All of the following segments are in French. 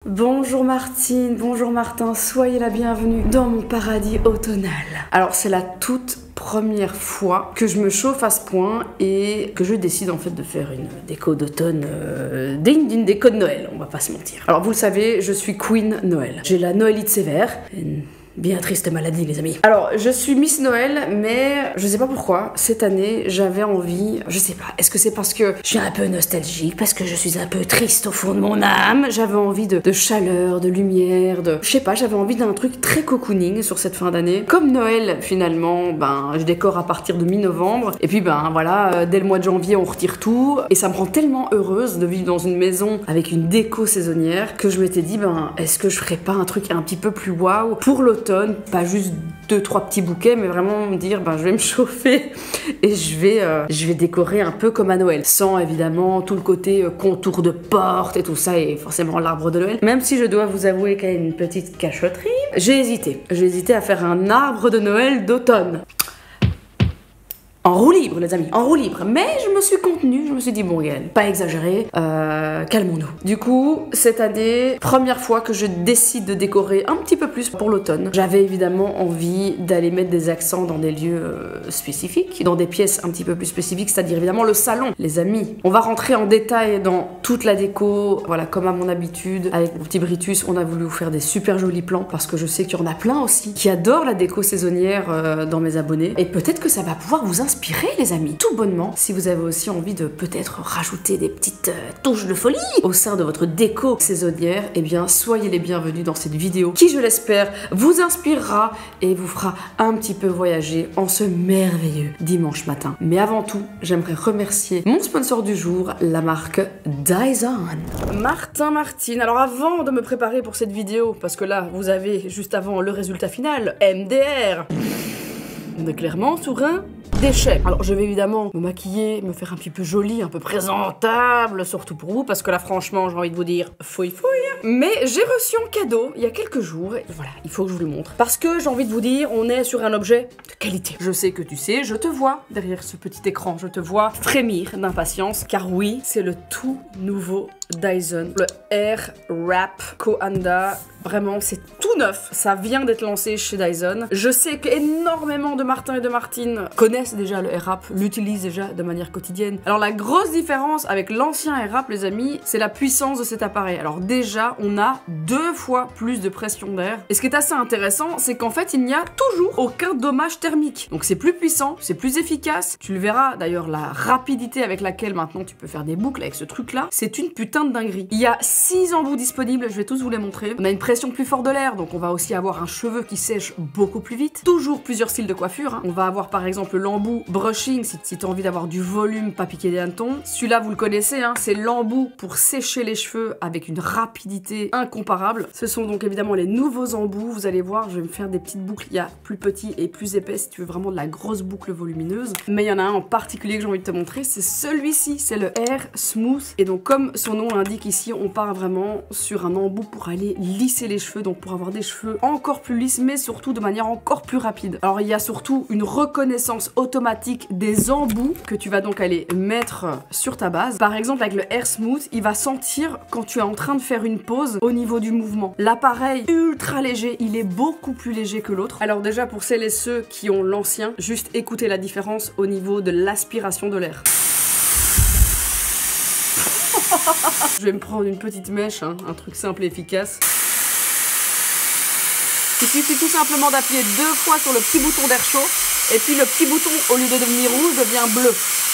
Bonjour Martine, bonjour Martin, soyez la bienvenue dans mon paradis automnal. Alors c'est la toute première fois que je me chauffe à ce point et que je décide en fait de faire une déco d'automne, une déco de Noël, on va pas se mentir. Alors vous le savez, je suis Queen Noël. J'ai la Noëlite sévère. Bien triste maladie les amis. Alors je suis Miss Noël mais je sais pas pourquoi cette année j'avais envie, je sais pas, est-ce que c'est parce que je suis un peu nostalgique, parce que je suis un peu triste au fond de mon âme, j'avais envie de chaleur, de lumière, je sais pas, j'avais envie d'un truc très cocooning sur cette fin d'année. Comme Noël finalement, ben je décore à partir de mi-novembre et puis ben voilà, dès le mois de janvier on retire tout et ça me rend tellement heureuse de vivre dans une maison avec une déco saisonnière que je m'étais dit ben est-ce que je ferais pas un truc un petit peu plus waouh pour l'automne. Pas juste 2-3 petits bouquets, mais vraiment me dire ben je vais me chauffer et je vais décorer un peu comme à Noël, sans évidemment tout le côté contour de porte et tout ça et forcément l'arbre de Noël. Même si je dois vous avouer qu'il y a une petite cachotterie, j'ai hésité à faire un arbre de Noël d'automne. En roue libre les amis, en roue libre. Mais je me suis contenue, je me suis dit bon Gaëlle, pas exagéré, calmons-nous. Du coup, cette année, première fois que je décide de décorer un petit peu plus pour l'automne. J'avais évidemment envie d'aller mettre des accents dans des lieux spécifiques, dans des pièces un petit peu plus spécifiques, c'est-à-dire évidemment le salon. Les amis, on va rentrer en détail dans toute la déco, voilà, comme à mon habitude. Avec mon petit Britus, on a voulu vous faire des super jolis plans parce que je sais qu'il y en a plein aussi qui adorent la déco saisonnière dans mes abonnés. Et peut-être que ça va pouvoir vous inspirer les amis, tout bonnement, si vous avez aussi envie de peut-être rajouter des petites touches de folie au sein de votre déco saisonnière, eh bien soyez les bienvenus dans cette vidéo qui, je l'espère, vous inspirera et vous fera un petit peu voyager en ce merveilleux dimanche matin. Mais avant tout, j'aimerais remercier mon sponsor du jour, la marque Dyson. Martine, alors avant de me préparer pour cette vidéo, parce que là, vous avez juste avant le résultat final, MDR, on est clairement sur un déchet. Alors je vais évidemment me maquiller, me faire un petit peu jolie, un peu présentable, surtout pour vous, parce que là franchement j'ai envie de vous dire fouille. Mais j'ai reçu en cadeau il y a quelques jours, et voilà, il faut que je vous le montre. Parce que j'ai envie de vous dire, on est sur un objet de qualité. Je sais que tu sais, je te vois derrière ce petit écran, je te vois frémir d'impatience, car oui, c'est le tout nouveau Dyson, le Airwrap Coanda. Vraiment, c'est tout neuf. Ça vient d'être lancé chez Dyson. Je sais qu'énormément de Martin et de Martine connaissent déjà le Airwrap, l'utilisent déjà de manière quotidienne. Alors la grosse différence avec l'ancien Airwrap, les amis, c'est la puissance de cet appareil. Alors déjà, on a 2 fois plus de pression d'air. Et ce qui est assez intéressant, c'est qu'en fait, il n'y a toujours aucun dommage thermique. Donc c'est plus puissant, c'est plus efficace. Tu le verras d'ailleurs, la rapidité avec laquelle maintenant tu peux faire des boucles avec ce truc-là, c'est une putain de dinguerie. Il y a 6 embouts disponibles, je vais tous vous les montrer. On a une pression plus forte de l'air, donc on va aussi avoir un cheveu qui sèche beaucoup plus vite. Toujours plusieurs styles de coiffure, hein. On va avoir par exemple l'embout brushing si tu as envie d'avoir du volume, pas piquer des hannetons. Celui-là vous le connaissez, hein, c'est l'embout pour sécher les cheveux avec une rapidité incomparable. Ce sont donc évidemment les nouveaux embouts. Vous allez voir, je vais me faire des petites boucles. Il y a plus petit et plus épais si tu veux vraiment de la grosse boucle volumineuse. Mais il y en a un en particulier que j'ai envie de te montrer, c'est celui-ci, c'est le Air Smooth. Et donc comme son nom l'indique ici, on part vraiment sur un embout pour aller lisser les cheveux, donc pour avoir des cheveux encore plus lisses, mais surtout de manière encore plus rapide. Alors il y a surtout une reconnaissance automatique des embouts que tu vas donc aller mettre sur ta base. Par exemple avec le Air Smooth, il va sentir quand tu es en train de faire une pause au niveau du mouvement. L'appareil ultra léger, il est beaucoup plus léger que l'autre. Alors déjà pour celles et ceux qui ont l'ancien, juste écoutez la différence au niveau de l'aspiration de l'air. Je vais me prendre une petite mèche, hein, un truc simple et efficace. Il suffit tout simplement d'appuyer 2 fois sur le petit bouton d'air chaud et puis le petit bouton, au lieu de devenir rouge, devient bleu.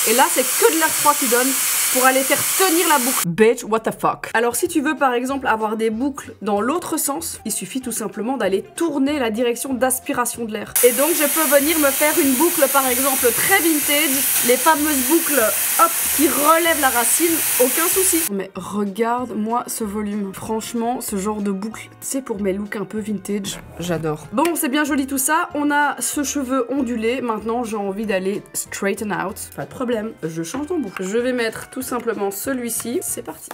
Et là, c'est que de l'air froid qui donne pour aller faire tenir la boucle. Bitch, what the fuck. Alors si tu veux par exemple avoir des boucles dans l'autre sens, il suffit tout simplement d'aller tourner la direction d'aspiration de l'air. Et donc je peux venir me faire une boucle par exemple très vintage, les fameuses boucles hop qui relèvent la racine, aucun souci. Mais regarde-moi ce volume. Franchement, ce genre de boucle, tu sais, pour mes looks un peu vintage, j'adore. Bon, c'est bien joli tout ça. On a ce cheveu ondulé. Maintenant, j'ai envie d'aller straighten out. Pas de problème, je change d'embout. Je vais mettre tout simplement celui-ci. C'est parti.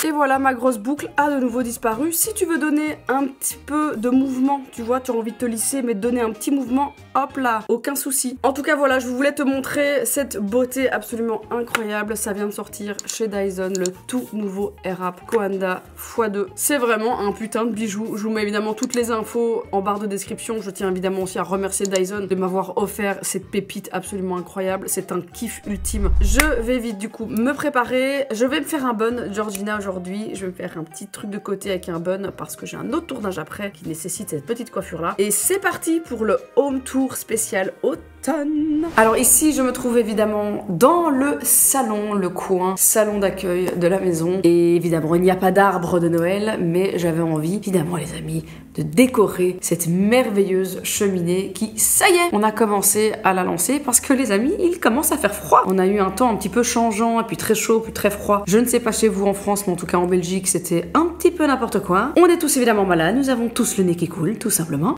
Et voilà, ma grosse boucle a de nouveau disparu. Si tu veux donner un petit peu de mouvement, tu vois, tu as envie de te lisser, mais de donner un petit mouvement, hop là, aucun souci. En tout cas, voilà, je voulais te montrer cette beauté absolument incroyable. Ça vient de sortir chez Dyson, le tout nouveau Airwrap Coanda x2. C'est vraiment un putain de bijou. Je vous mets évidemment toutes les infos en barre de description. Je tiens évidemment aussi à remercier Dyson de m'avoir offert cette pépite absolument incroyable. C'est un kiff ultime. Je vais vite du coup me préparer. Je vais me faire un bun Georgina aujourd'hui. Je vais me faire un petit truc de côté avec un bun parce que j'ai un autre tournage après qui nécessite cette petite coiffure là. Et c'est parti pour le home tour spécial automne. Alors ici je me trouve évidemment dans le salon, le coin salon d'accueil de la maison. Et évidemment il n'y a pas d'arbre de Noël, mais j'avais envie évidemment les amis de décorer cette merveilleuse cheminée qui, ça y est, on a commencé à la lancer parce que les amis, il commence à faire froid. On a eu un temps un petit peu changeant, et puis très chaud, puis très froid. Je ne sais pas chez vous en France, mais en tout cas en Belgique, c'était un petit peu n'importe quoi. On est tous évidemment malades, nous avons tous le nez qui coule, tout simplement.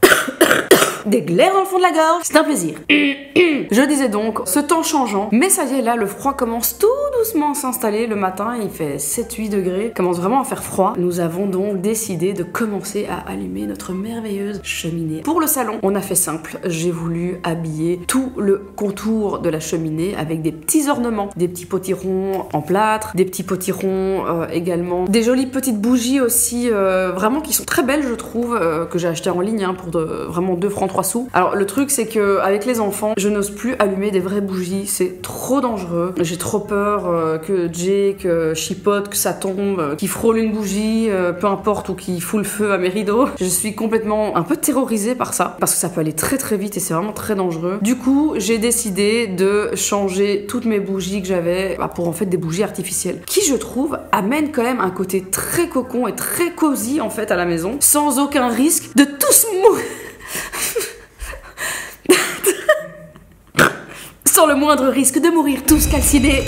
Des glaires dans le fond de la gorge, c'est un plaisir. Je disais donc, ce temps changeant, mais ça y est, là, le froid commence tout doucement à s'installer. Le matin, il fait 7-8 degrés, commence vraiment à faire froid. Nous avons donc décidé de commencer à allumer notre merveilleuse cheminée. Pour le salon, on a fait simple. J'ai voulu habiller tout le contour de la cheminée avec des petits ornements, des petits potirons en plâtre, des petits potirons également, des jolies petites bougies aussi, vraiment qui sont très belles, je trouve, que j'ai acheté en ligne hein, pour vraiment 2 francs 3 sous. Alors le truc c'est que avec les enfants, je n'ose plus allumer des vraies bougies, c'est trop dangereux. J'ai trop peur que Jake chipote, que ça tombe, qu'il frôle une bougie, peu importe, ou qu'il fout le feu à mes rideaux. Je suis complètement un peu terrorisée par ça, parce que ça peut aller très très vite et c'est vraiment très dangereux. Du coup, j'ai décidé de changer toutes mes bougies que j'avais pour en fait des bougies artificielles, qui je trouve amènent quand même un côté très cocon et très cosy en fait à la maison, sans aucun risque de tous mourir. Sans le moindre risque de mourir tous calcinés.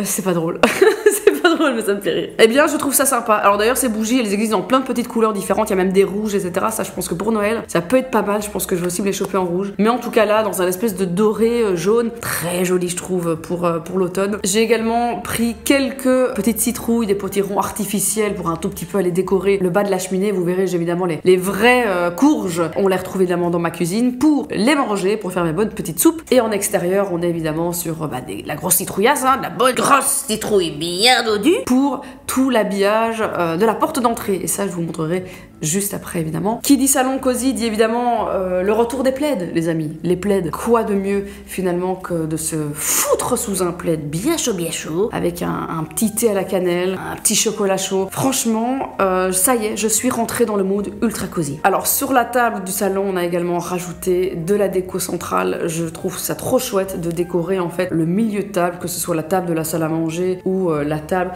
C'est pas drôle. C'est pas drôle, mais ça me fait rire. Eh bien, je trouve ça sympa. Alors d'ailleurs, ces bougies, elles existent dans plein de petites couleurs différentes. Il y a même des rouges, etc. Ça, je pense que pour Noël, ça peut être pas mal. Je pense que je vais aussi me les choper en rouge. Mais en tout cas, là, dans un espèce de doré jaune, très joli, je trouve, pour l'automne. J'ai également pris quelques petites citrouilles, des potirons artificiels pour un tout petit peu aller décorer le bas de la cheminée. Vous verrez, j'ai évidemment les vraies courges. On les retrouve évidemment dans ma cuisine pour les manger, pour faire mes bonnes petites soupes. Et en extérieur, on est évidemment sur la grosse citrouillasse, hein, de la bonne grosse citrouille bien dodue pour tout l'habillage de la porte d'entrée. Et ça, je vous montrerai juste après, évidemment. Qui dit salon cosy dit évidemment le retour des plaids, les amis. Les plaids, quoi de mieux finalement que de se foutre sous un plaid bien chaud, avec un petit thé à la cannelle, un petit chocolat chaud. Franchement, ça y est, je suis rentrée dans le mood ultra cosy. Alors, sur la table du salon, on a également rajouté de la déco centrale. Je trouve ça trop chouette de décorer en fait le milieu de table, que ce soit la table de la salle à manger ou la table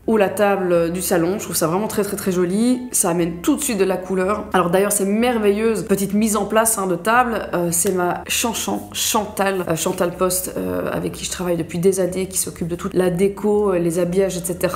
ou la table du salon. Je trouve ça vraiment très très très joli. Ça amène tout de suite de la couleur. Alors d'ailleurs, c'est merveilleuse petite mise en place hein, de table. C'est ma Chantal Post avec qui je travaille depuis des années, qui s'occupe de toute la déco, les habillages, etc.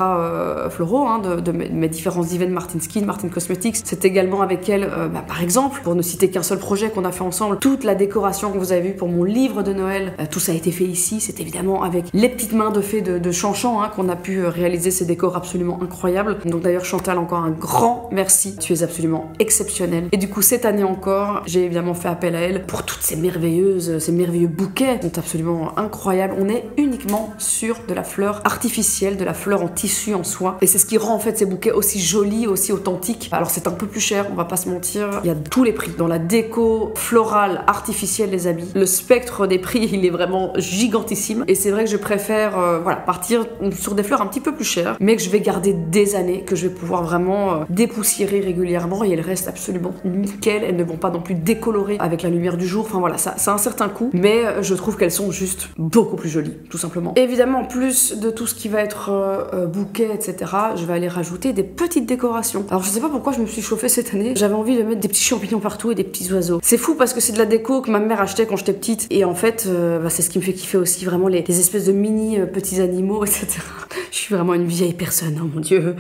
Floraux hein, de mes différents events Martin Skin, Martin Cosmetics. C'est également avec elle, par exemple, pour ne citer qu'un seul projet qu'on a fait ensemble, toute la décoration que vous avez vue pour mon livre de Noël. Tout ça a été fait ici. C'est évidemment avec les petites mains de fée de Chanchan hein, qu'on a pu réaliser ces décorations absolument incroyable. Donc d'ailleurs Chantal, encore un grand merci, tu es absolument exceptionnelle. Et du coup cette année encore, j'ai évidemment fait appel à elle pour toutes ces merveilleux bouquets, sont absolument incroyables. On est uniquement sur de la fleur artificielle, de la fleur en tissu en soie, et c'est ce qui rend en fait ces bouquets aussi jolis, aussi authentiques. Alors c'est un peu plus cher, on va pas se mentir, il y a tous les prix dans la déco florale artificielle des habits. Le spectre des prix il est vraiment gigantissime, et c'est vrai que je préfère voilà, partir sur des fleurs un petit peu plus chères, mais que je vais garder des années, que je vais pouvoir vraiment dépoussiérer régulièrement, et elles restent absolument nickel. Elles ne vont pas non plus décolorer avec la lumière du jour. Enfin voilà, ça a un certain coût, mais je trouve qu'elles sont juste beaucoup plus jolies, tout simplement. Évidemment, en plus de tout ce qui va être bouquet, etc., je vais aller rajouter des petites décorations. Alors je sais pas pourquoi je me suis chauffée cette année. J'avais envie de mettre des petits champignons partout et des petits oiseaux. C'est fou parce que c'est de la déco que ma mère achetait quand j'étais petite, et en fait, c'est ce qui me fait kiffer aussi, vraiment les espèces de mini petits animaux, etc. Je suis vraiment une vieille personne, oh mon dieu.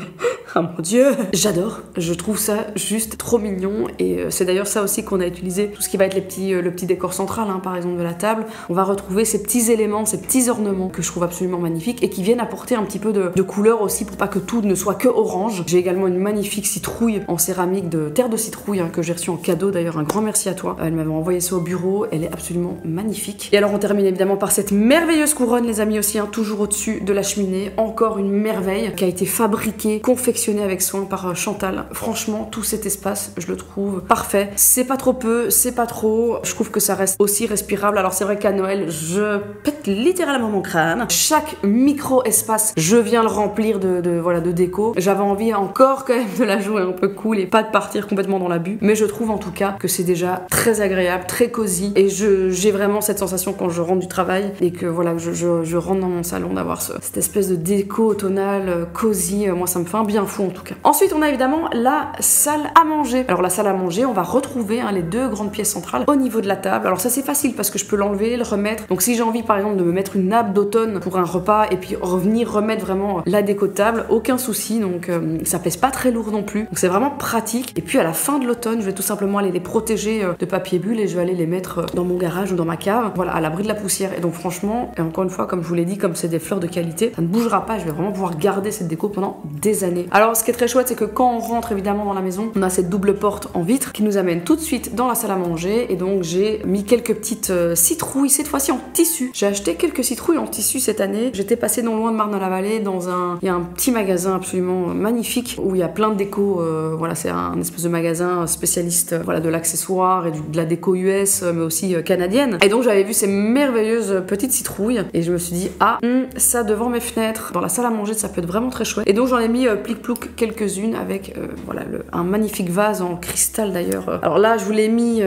Ah mon dieu, j'adore, je trouve ça juste trop mignon et c'est d'ailleurs ça aussi qu'on a utilisé, tout ce qui va être le petit décor central hein, par exemple de la table, on va retrouver ces petits éléments, ces petits ornements que je trouve absolument magnifiques et qui viennent apporter un petit peu de couleur aussi pour pas que tout ne soit que orange. J'ai également une magnifique citrouille en céramique de terre de citrouille hein, que j'ai reçue en cadeau d'ailleurs, un grand merci à toi, elle m'avait envoyé ça au bureau, elle est absolument magnifique. Et alors on termine évidemment par cette merveilleuse couronne les amis aussi, hein, toujours au-dessus de la cheminée, encore une merveille qui a été fabriquée, confectionnée avec soin par Chantal. Franchement, tout cet espace, je le trouve parfait. C'est pas trop peu, c'est pas trop. Je trouve que ça reste aussi respirable. Alors c'est vrai qu'à Noël, je pète littéralement mon crâne. Chaque micro-espace, je viens le remplir de déco. J'avais envie encore quand même de la jouer un peu cool et pas de partir complètement dans l'abus. Mais je trouve en tout cas que c'est déjà très agréable, très cosy. Et j'ai vraiment cette sensation quand je rentre du travail et que voilà, je rentre dans mon salon d'avoir cette espèce de déco automnale, cosy. Moi, ça me fait un bien fou en tout cas. Ensuite, on a évidemment la salle à manger. Alors la salle à manger, on va retrouver hein, les deux grandes pièces centrales au niveau de la table. Alors ça c'est facile parce que je peux l'enlever, le remettre. Donc si j'ai envie par exemple de me mettre une nappe d'automne pour un repas et puis revenir remettre vraiment la déco de table, aucun souci. Donc ça pèse pas très lourd non plus. Donc c'est vraiment pratique. Et puis à la fin de l'automne, je vais tout simplement aller les protéger de papier bulle et je vais aller les mettre dans mon garage ou dans ma cave. Voilà, à l'abri de la poussière. Et donc franchement, et encore une fois, comme je vous l'ai dit, comme c'est des fleurs de qualité, ça ne bougera pas. Je vais vraiment pouvoir garder cette déco pendant des années. Alors ce qui est très chouette, c'est que quand on rentre évidemment dans la maison, on a cette double porte en vitre qui nous amène tout de suite dans la salle à manger. Et donc j'ai mis quelques petites citrouilles, cette fois-ci en tissu. J'ai acheté quelques citrouilles en tissu cette année. J'étais passée non loin de Marne-la-Vallée il y a un petit magasin absolument magnifique où il y a plein de déco. Voilà, c'est un espèce de magasin spécialiste voilà, de l'accessoire et de la déco US, mais aussi canadienne. Et donc j'avais vu ces merveilleuses petites citrouilles et je me suis dit ça devant mes fenêtres, dans la salle à manger, ça peut être vraiment très chouette. Et donc j'en ai mis plic-plouc quelques-unes avec voilà, un magnifique vase en cristal d'ailleurs. Alors là, je vous l'ai mis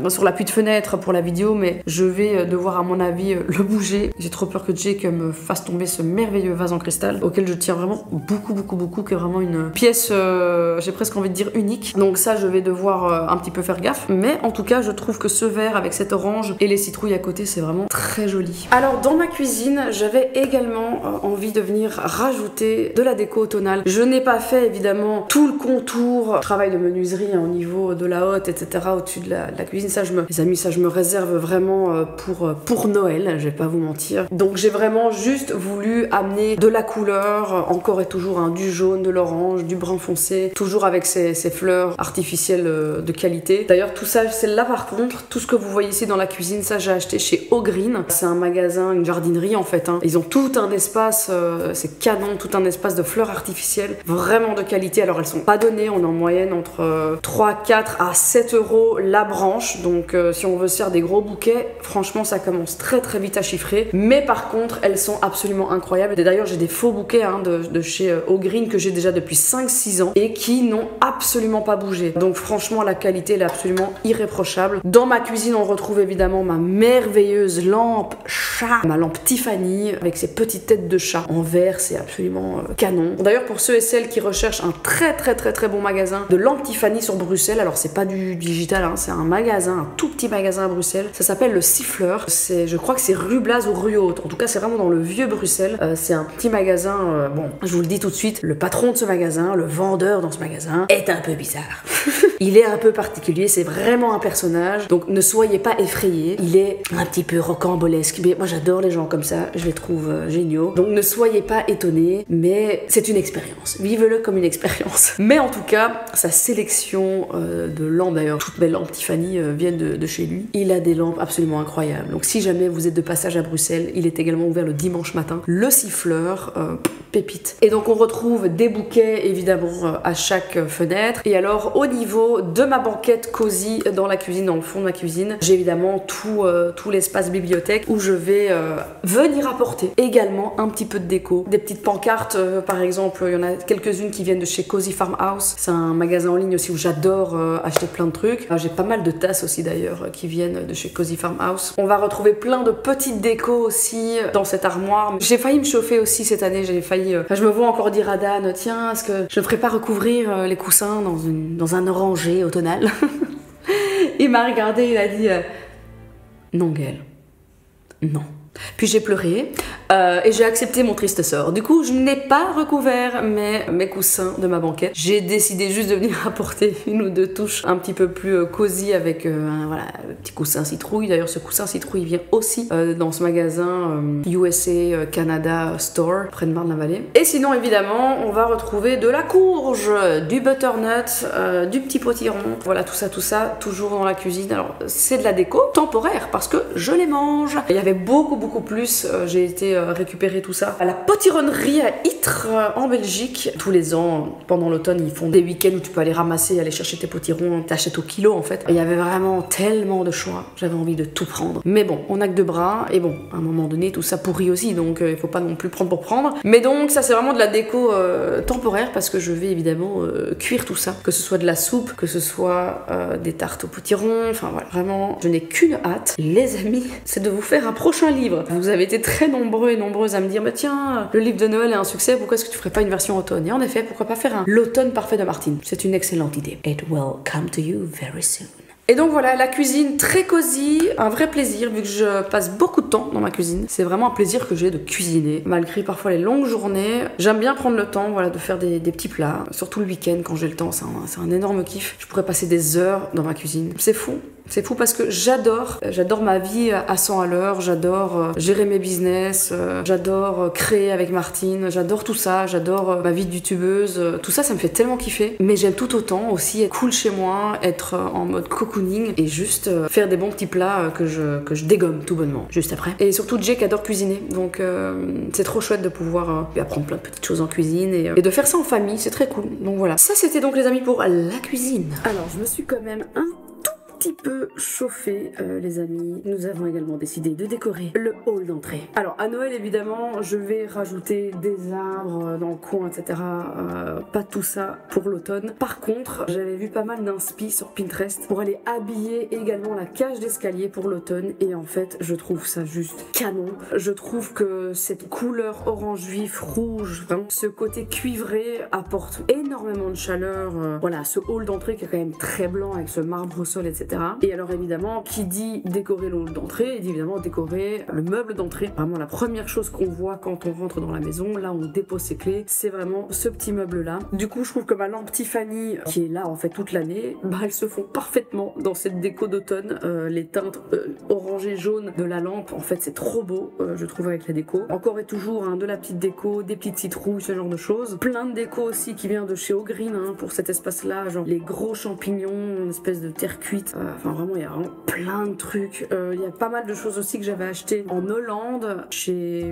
sur l'appui de fenêtre pour la vidéo, mais je vais devoir à mon avis le bouger. J'ai trop peur que Jake me fasse tomber ce merveilleux vase en cristal auquel je tiens vraiment beaucoup, qui est vraiment une pièce, j'ai presque envie de dire unique. Donc ça, je vais devoir un petit peu faire gaffe. Mais en tout cas, je trouve que ce verre avec cet orange et les citrouilles à côté, c'est vraiment très joli. Alors dans ma cuisine, j'avais également envie de venir rajouter de la déco automnale. Je n'ai pas fait évidemment tout le contour, travail de menuiserie hein, au niveau de la hotte, etc. au-dessus de la cuisine. Ça, les amis, ça je me réserve vraiment pour Noël, je vais pas vous mentir. Donc j'ai vraiment juste voulu amener de la couleur, encore et toujours hein, du jaune, de l'orange, du brun foncé, toujours avec ces fleurs artificielles de qualité. D'ailleurs tout ça, celle-là par contre, tout ce que vous voyez ici dans la cuisine, ça j'ai acheté chez Au Green. C'est un magasin, une jardinerie en fait. Hein. Ils ont tout un espace, c'est canon, tout un espace de fleurs artificielles, vraiment de qualité. Alors elles sont pas données, on est en moyenne entre 3, 4 à 7 euros la branche. Donc si on veut se faire des gros bouquets, franchement ça commence très vite à chiffrer. Mais par contre, elles sont absolument incroyables. Et d'ailleurs j'ai des faux bouquets hein, de chez Au Green que j'ai déjà depuis 5-6 ans et qui n'ont absolument pas bougé. Donc franchement la qualité elle est absolument irréprochable. Dans ma cuisine on retrouve évidemment ma merveilleuse lampe chat, ma lampe Tiffany avec ses petites têtes de chat en verre, c'est absolument canon. D'ailleurs pour ceux et celles qui recherchent un très bon magasin de lampes Tiffany sur Bruxelles, alors c'est pas du digital, hein, c'est un magasin, un tout petit magasin à Bruxelles, ça s'appelle le Siffleur, je crois que c'est rue Blaz ou rue Haute, en tout cas c'est vraiment dans le vieux Bruxelles, c'est un petit magasin, bon je vous le dis tout de suite, le patron de ce magasin, le vendeur dans ce magasin est un peu bizarre. Il est un peu particulier, c'est vraiment un personnage, donc ne soyez pas effrayés, il est un petit peu rocambolesque, mais moi j'adore les gens comme ça, je les trouve géniaux, donc ne soyez pas étonnés, mais c'est une expérience, vivez-le comme une expérience. Mais en tout cas, sa sélection de lampes, d'ailleurs toutes mes lampes Tiffany viennent de chez lui, il a des lampes absolument incroyables, donc si jamais vous êtes de passage à Bruxelles, il est également ouvert le dimanche matin, le Siffleur, pépite. Et donc on retrouve des bouquets évidemment à chaque fenêtre, et alors au niveau de ma banquette cosy dans la cuisine, dans le fond de ma cuisine, j'ai évidemment tout l'espace bibliothèque où je vais venir apporter également un petit peu de déco, des petites pancartes par exemple, il y en a quelques-unes qui viennent de chez Cozy Farmhouse, c'est un magasin en ligne aussi où j'adore acheter plein de trucs. J'ai pas mal de tasses aussi d'ailleurs qui viennent de chez Cozy Farmhouse. On va retrouver plein de petites décos aussi dans cette armoire. J'ai failli me chauffer aussi cette année, j'ai failli, je me vois encore dire à Dan, tiens, est-ce que je ne ferais pas recouvrir les coussins dans un orangé automnal? Il m'a regardé, il a dit non Gaëlle, non. Puis j'ai pleuré, Et j'ai accepté mon triste sort. Du coup, je n'ai pas recouvert mes coussins de ma banquette. J'ai décidé juste de venir apporter une ou deux touches un petit peu plus cosy avec voilà, le petit coussin citrouille. D'ailleurs, ce coussin citrouille vient aussi dans ce magasin USA Canada Store, près de Marne-la-Vallée. Et sinon, évidemment, on va retrouver de la courge, du butternut, du petit potiron. Voilà, tout ça, toujours dans la cuisine. Alors, c'est de la déco temporaire parce que je les mange. Il y avait beaucoup plus. J'ai été récupérer tout ça à la potironnerie à Ytre en Belgique. Tous les ans, pendant l'automne, ils font des week-ends où tu peux aller ramasser, aller chercher tes potirons, t'achètes au kilo en fait. Et il y avait vraiment tellement de choix. J'avais envie de tout prendre. Mais bon, on a que deux bras et bon, à un moment donné, tout ça pourrit aussi, donc il faut pas non plus prendre pour prendre. Mais donc, ça c'est vraiment de la déco temporaire parce que je vais évidemment cuire tout ça. Que ce soit de la soupe, que ce soit des tartes aux potirons, enfin voilà, vraiment, je n'ai qu'une hâte, les amis, c'est de vous faire un prochain livre. Vous avez été très nombreux et nombreuses à me dire, bah tiens, le livre de Noël est un succès, pourquoi est-ce que tu ferais pas une version automne? Et en effet, pourquoi pas faire l'automne parfait de Martine? C'est une excellente idée. It will come to you very soon. Et donc voilà, la cuisine très cosy, un vrai plaisir vu que je passe beaucoup de temps dans ma cuisine. C'est vraiment un plaisir que j'ai de cuisiner, malgré parfois les longues journées. J'aime bien prendre le temps, voilà, de faire des petits plats, surtout le week-end quand j'ai le temps, c'est un énorme kiff. Je pourrais passer des heures dans ma cuisine. C'est fou. C'est fou parce que j'adore ma vie à 100 à l'heure, j'adore gérer mes business, j'adore créer avec Martine, j'adore tout ça, j'adore ma vie de youtubeuse, tout ça, ça me fait tellement kiffer. Mais j'aime tout autant aussi être cool chez moi, être en mode cocooning et juste faire des bons petits plats que je dégomme tout bonnement juste après. Et surtout Jake adore cuisiner, donc c'est trop chouette de pouvoir apprendre plein de petites choses en cuisine et de faire ça en famille, c'est très cool. Donc voilà, ça c'était donc les amis pour la cuisine. Alors je me suis quand même petit peu chauffé les amis. Nous avons également décidé de décorer le hall d'entrée. Alors à Noël évidemment je vais rajouter des arbres dans le coin etc. Pas tout ça pour l'automne. Par contre j'avais vu pas mal d'inspi sur Pinterest pour aller habiller également la cage d'escalier pour l'automne et en fait je trouve ça juste canon. Je trouve que cette couleur orange vif, rouge, vraiment ce côté cuivré apporte énormément de chaleur. Voilà, ce hall d'entrée qui est quand même très blanc avec ce marbre au sol etc. Et alors évidemment, qui dit décorer le hall d'entrée, dit évidemment décorer le meuble d'entrée. Vraiment la première chose qu'on voit quand on rentre dans la maison, là on dépose ses clés, c'est vraiment ce petit meuble là. Du coup je trouve que ma lampe Tiffany, qui est là en fait toute l'année, bah elles se font parfaitement dans cette déco d'automne. Les teintes orange et jaune de la lampe, en fait c'est trop beau, je trouve avec la déco. Encore et toujours hein, de la petite déco, des petites citrouilles, ce genre de choses. Plein de déco aussi qui vient de chez O'Green hein, pour cet espace là, genre les gros champignons, une espèce de terre cuite. Enfin vraiment il y a vraiment plein de trucs. Il y a pas mal de choses aussi que j'avais acheté en Hollande chez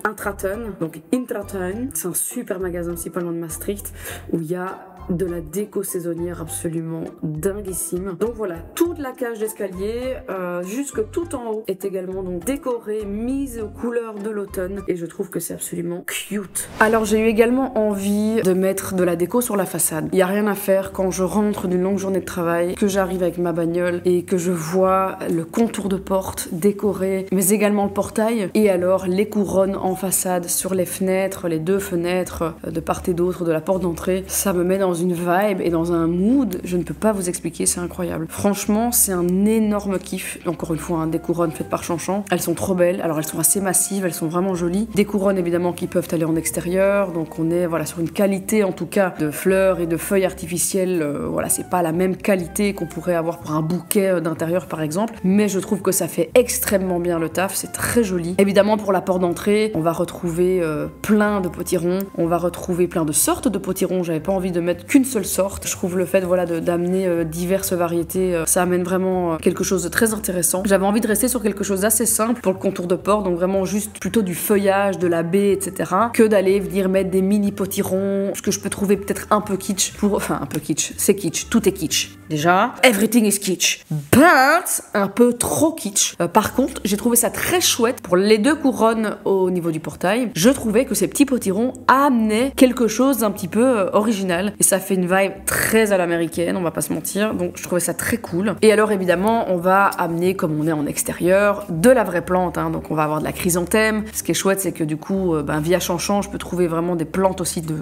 Intraton. Donc Intraton, c'est un super magasin aussi pas loin de Maastricht où il y a de la déco saisonnière absolument dinguissime. Donc voilà, toute la cage d'escalier jusque tout en haut est également donc décorée, mise aux couleurs de l'automne et je trouve que c'est absolument cute. Alors j'ai eu également envie de mettre de la déco sur la façade. Il n'y a rien à faire quand je rentre d'une longue journée de travail, que j'arrive avec ma bagnole et que je vois le contour de porte décoré, mais également le portail et alors les couronnes en façade sur les fenêtres, les deux fenêtres de part et d'autre de la porte d'entrée. Ça me met dans une vibe et dans un mood, je ne peux pas vous expliquer, c'est incroyable. Franchement, c'est un énorme kiff. Encore une fois, hein, des couronnes faites par Chanchan. Elles sont trop belles, alors elles sont assez massives, elles sont vraiment jolies. Des couronnes évidemment qui peuvent aller en extérieur, donc on est voilà sur une qualité en tout cas de fleurs et de feuilles artificielles. Voilà, c'est pas la même qualité qu'on pourrait avoir pour un bouquet d'intérieur par exemple, mais je trouve que ça fait extrêmement bien le taf, c'est très joli. Évidemment pour la porte d'entrée, on va retrouver plein de potirons, on va retrouver plein de sortes de potirons, j'avais pas envie de mettre qu'une seule sorte. Je trouve le fait voilà d'amener diverses variétés, ça amène vraiment quelque chose de très intéressant. J'avais envie de rester sur quelque chose d'assez simple pour le contour de porte, donc vraiment juste plutôt du feuillage, de la baie, etc. que d'aller venir mettre des mini potirons, ce que je peux trouver peut-être un peu kitsch pour... Enfin un peu kitsch, c'est kitsch, tout est kitsch. Déjà, everything is kitsch. But un peu trop kitsch. Par contre, j'ai trouvé ça très chouette pour les deux couronnes au niveau du portail. Je trouvais que ces petits potirons amenaient quelque chose d'un petit peu original. Et ça fait une vibe très à l'américaine, on va pas se mentir, donc je trouvais ça très cool. Et alors évidemment, on va amener, comme on est en extérieur, de la vraie plante, hein. Donc on va avoir de la chrysanthème. Ce qui est chouette, c'est que du coup, via Chanchan, je peux trouver vraiment des plantes aussi de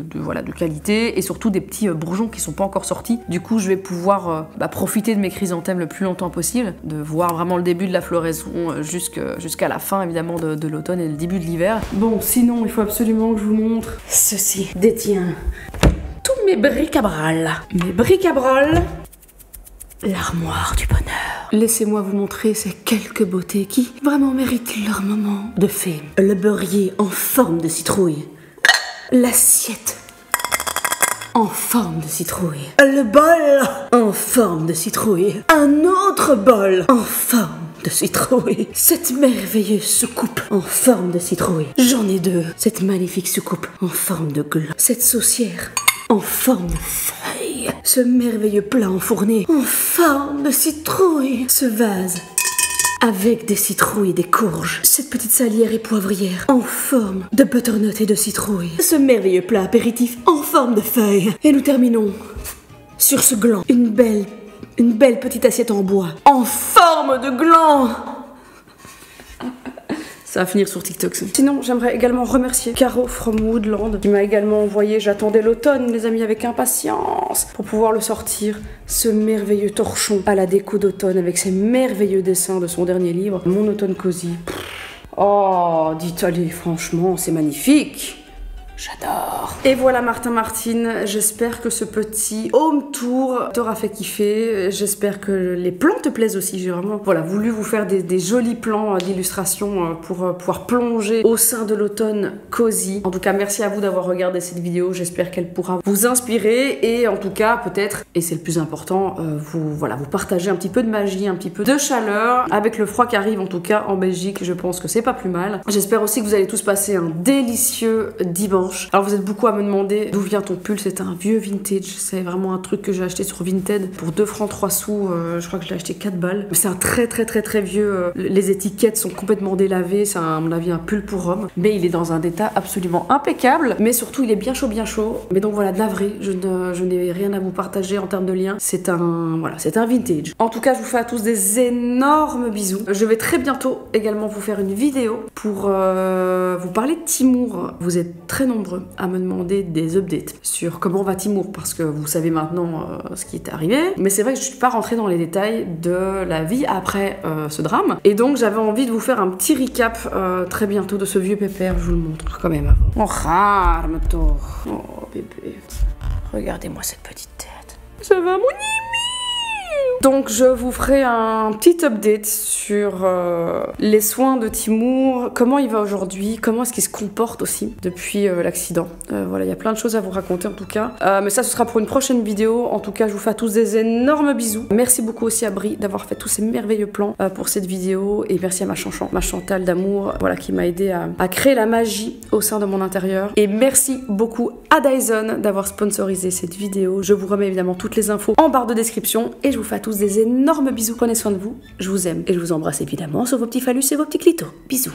qualité, et surtout des petits bourgeons qui sont pas encore sortis. Du coup, je vais pouvoir profiter de mes chrysanthèmes le plus longtemps possible, de voir vraiment le début de la floraison jusqu'à la fin évidemment de l'automne et le début de l'hiver. Bon, sinon, il faut absolument que je vous montre. Ceci détient tous mes bric-à-brac. Mes bric-à-brac, l'armoire du bonheur. Laissez-moi vous montrer ces quelques beautés qui vraiment méritent leur moment de fame. Le beurrier en forme de citrouille. L'assiette en forme de citrouille. Le bol en forme de citrouille. Un autre bol en forme de citrouille. Cette merveilleuse soucoupe en forme de citrouille. J'en ai deux. Cette magnifique soucoupe en forme de gland. Cette saucière en forme de feuille. Ce merveilleux plat enfourné en forme de citrouille. Ce vase avec des citrouilles et des courges. Cette petite salière et poivrière en forme de butternut et de citrouille. Ce merveilleux plat apéritif en forme de feuille. Et nous terminons sur ce gland. Une belle petite assiette en bois en forme de gland. Ça va finir sur TikTok. Sinon, j'aimerais également remercier Caro from Woodland qui m'a également envoyé, j'attendais l'automne les amis avec impatience pour pouvoir le sortir, ce merveilleux torchon à la déco d'automne avec ses merveilleux dessins de son dernier livre, Mon automne cosy. Oh, dites allez, franchement, c'est magnifique. J'adore. Et voilà Martin Martine, j'espère que ce petit home tour t'aura fait kiffer. J'espère que les plans te plaisent aussi. J'ai vraiment voulu vous faire des jolis plans d'illustration pour pouvoir plonger au sein de l'automne cosy. En tout cas, merci à vous d'avoir regardé cette vidéo. J'espère qu'elle pourra vous inspirer et en tout cas peut-être, et c'est le plus important, vous partager un petit peu de magie, un petit peu de chaleur. Avec le froid qui arrive en tout cas en Belgique, je pense que c'est pas plus mal. J'espère aussi que vous allez tous passer un délicieux dimanche. Alors vous êtes beaucoup à me demander d'où vient ton pull, c'est un vieux vintage, c'est vraiment un truc que j'ai acheté sur Vinted pour 2 francs 3 sous, je crois que je l'ai acheté 4 balles. Mais c'est un très vieux, les étiquettes sont complètement délavées, c'est à mon avis un pull pour homme, mais il est dans un état absolument impeccable, mais surtout il est bien chaud. Mais donc voilà, navré, je n'ai rien à vous partager en termes de liens, c'est un vintage. En tout cas, je vous fais à tous des énormes bisous. Je vais très bientôt également vous faire une vidéo pour vous parler de Timur. Vous êtes très nombreux à me demander des updates sur comment va Timur parce que vous savez maintenant ce qui est arrivé, mais c'est vrai que je suis pas rentrée dans les détails de la vie après ce drame, et donc j'avais envie de vous faire un petit recap très bientôt de ce vieux pépère. Je vous le montre quand même avant. Oh Harmtor, oh bébé, regardez-moi cette petite tête, ça va mon Donc je vous ferai un petit update sur les soins de Timur, comment il va aujourd'hui, comment est-ce qu'il se comporte aussi depuis l'accident. Voilà, il y a plein de choses à vous raconter en tout cas. Mais ça, ce sera pour une prochaine vidéo. En tout cas, je vous fais à tous des énormes bisous. Merci beaucoup aussi à Brie d'avoir fait tous ces merveilleux plans pour cette vidéo. Et merci à ma Chantal d'amour, voilà, qui m'a aidé à créer la magie au sein de mon intérieur. Et merci beaucoup à Dyson d'avoir sponsorisé cette vidéo. Je vous remets évidemment toutes les infos en barre de description. Et je vous fais à tous des énormes bisous. Prenez soin de vous. Je vous aime et je vous embrasse évidemment sur vos petits phallus et vos petits clitos. Bisous.